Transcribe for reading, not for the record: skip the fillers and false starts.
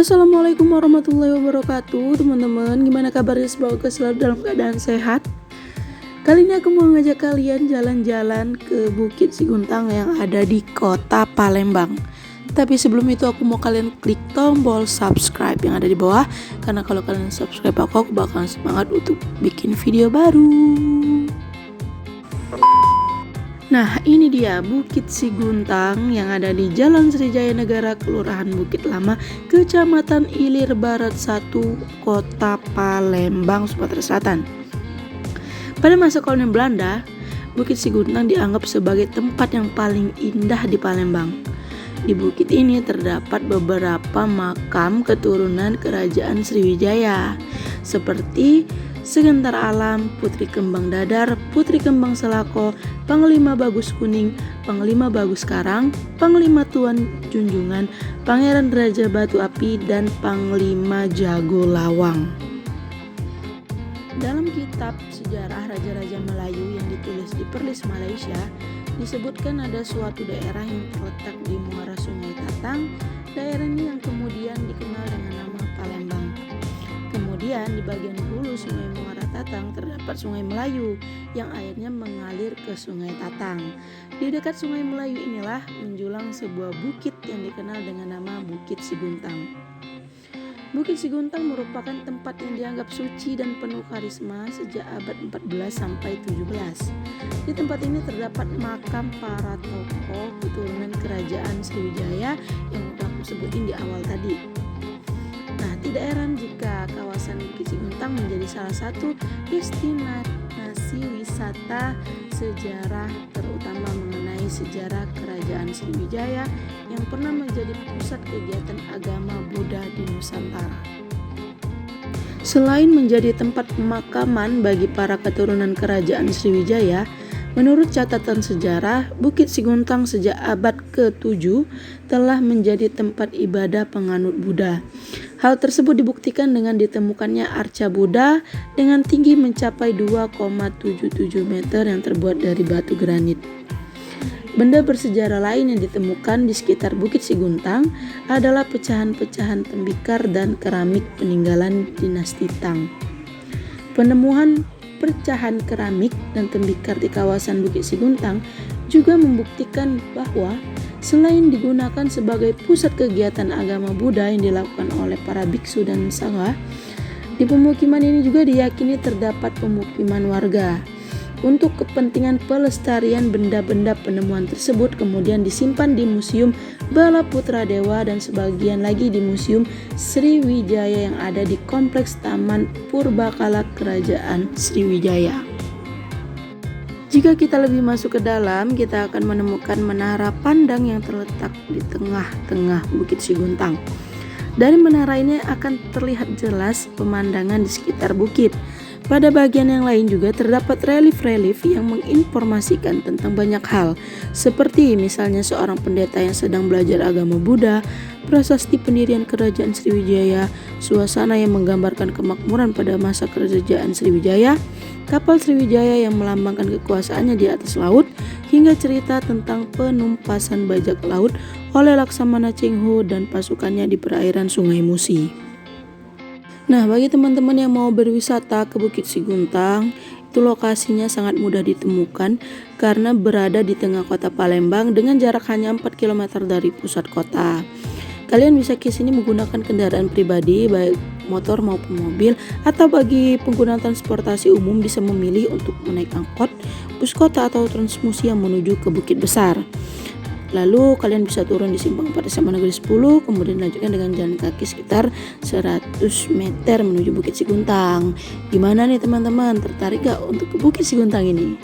Assalamualaikum warahmatullahi wabarakatuh teman-teman. Gimana kabarnya? Semoga selalu dalam keadaan sehat. Kali ini aku mau ngajak kalian jalan-jalan ke Bukit Siguntang yang ada di kota Palembang. Tapi sebelum itu aku mau kalian klik tombol subscribe yang ada di bawah, karena kalau kalian subscribe aku bakalan semangat untuk bikin video baru. Nah, ini dia Bukit Siguntang yang ada di Jalan Srijaya Negara, Kelurahan Bukit Lama, Kecamatan Ilir Barat 1, Kota Palembang, Sumatera Selatan. Pada masa kolonial Belanda, Bukit Siguntang dianggap sebagai tempat yang paling indah di Palembang. Di bukit ini terdapat beberapa makam keturunan Kerajaan Sriwijaya, seperti Segentar Alam, Putri Kembang Dadar, Putri Kembang Selako, Panglima Bagus Kuning, Panglima Bagus Karang, Panglima Tuan Junjungan, Pangeran Raja Batu Api, dan Panglima Jago Lawang. Dalam kitab sejarah Raja-Raja Melayu yang ditulis di Perlis, Malaysia, disebutkan ada suatu daerah yang terletak di muara Sungai Tatang. Daerah ini yang kemudian dikenal dengan nama Palembang. Kemudian di bagian hulu Sungai Muara Tatang terdapat Sungai Melayu yang airnya mengalir ke Sungai Tatang. Di dekat Sungai Melayu inilah menjulang sebuah bukit yang dikenal dengan nama Bukit Siguntang. Bukit Siguntang merupakan tempat yang dianggap suci dan penuh karisma sejak abad 14 sampai 17. Di tempat ini terdapat makam para tokoh keturunan Kerajaan Sriwijaya yang udah aku sebutin di awal tadi. Nah, tidak heran jika kawasan Bukit Siguntang menjadi salah satu destinasi wisata sejarah, terutama mengenai sejarah Kerajaan Sriwijaya yang pernah menjadi pusat kegiatan agama Buddha di Nusantara. Selain menjadi tempat pemakaman bagi para keturunan Kerajaan Sriwijaya, menurut catatan sejarah, Bukit Siguntang sejak abad ke-7 telah menjadi tempat ibadah penganut Buddha. Hal tersebut dibuktikan dengan ditemukannya arca Buddha dengan tinggi mencapai 2,77 meter yang terbuat dari batu granit. Benda bersejarah lain yang ditemukan di sekitar Bukit Siguntang adalah pecahan-pecahan tembikar dan keramik peninggalan dinasti Tang. Penemuan pecahan keramik dan tembikar di kawasan Bukit Siguntang juga membuktikan bahwa selain digunakan sebagai pusat kegiatan agama Buddha yang dilakukan oleh para biksu dan sangha, di pemukiman ini juga diyakini terdapat pemukiman warga. Untuk kepentingan pelestarian benda-benda penemuan tersebut kemudian disimpan di Museum Bala Putra Dewa dan sebagian lagi di Museum Sriwijaya yang ada di Kompleks Taman Purbakala Kerajaan Sriwijaya. Jika kita lebih masuk ke dalam, kita akan menemukan menara pandang yang terletak di tengah-tengah Bukit Siguntang. Dari menara ini akan terlihat jelas pemandangan di sekitar bukit. Pada bagian yang lain juga terdapat relief-relief yang menginformasikan tentang banyak hal, seperti misalnya seorang pendeta yang sedang belajar agama Buddha, prasasti pendirian Kerajaan Sriwijaya, suasana yang menggambarkan kemakmuran pada masa Kerajaan Sriwijaya, kapal Sriwijaya yang melambangkan kekuasaannya di atas laut, hingga cerita tentang penumpasan bajak laut oleh Laksamana Cheng Ho dan pasukannya di perairan Sungai Musi. Nah, bagi teman-teman yang mau berwisata ke Bukit Siguntang, itu lokasinya sangat mudah ditemukan karena berada di tengah kota Palembang dengan jarak hanya 4 km dari pusat kota. Kalian bisa ke sini menggunakan kendaraan pribadi, baik motor maupun mobil, atau bagi pengguna transportasi umum bisa memilih untuk menaik angkot, bus kota atau transmusi yang menuju ke Bukit Besar. Lalu kalian bisa turun di Simpang 4 SMA Negeri 10, kemudian lanjutkan dengan jalan kaki sekitar 100 meter menuju Bukit Siguntang. Gimana nih teman-teman, tertarik gak untuk ke Bukit Siguntang ini?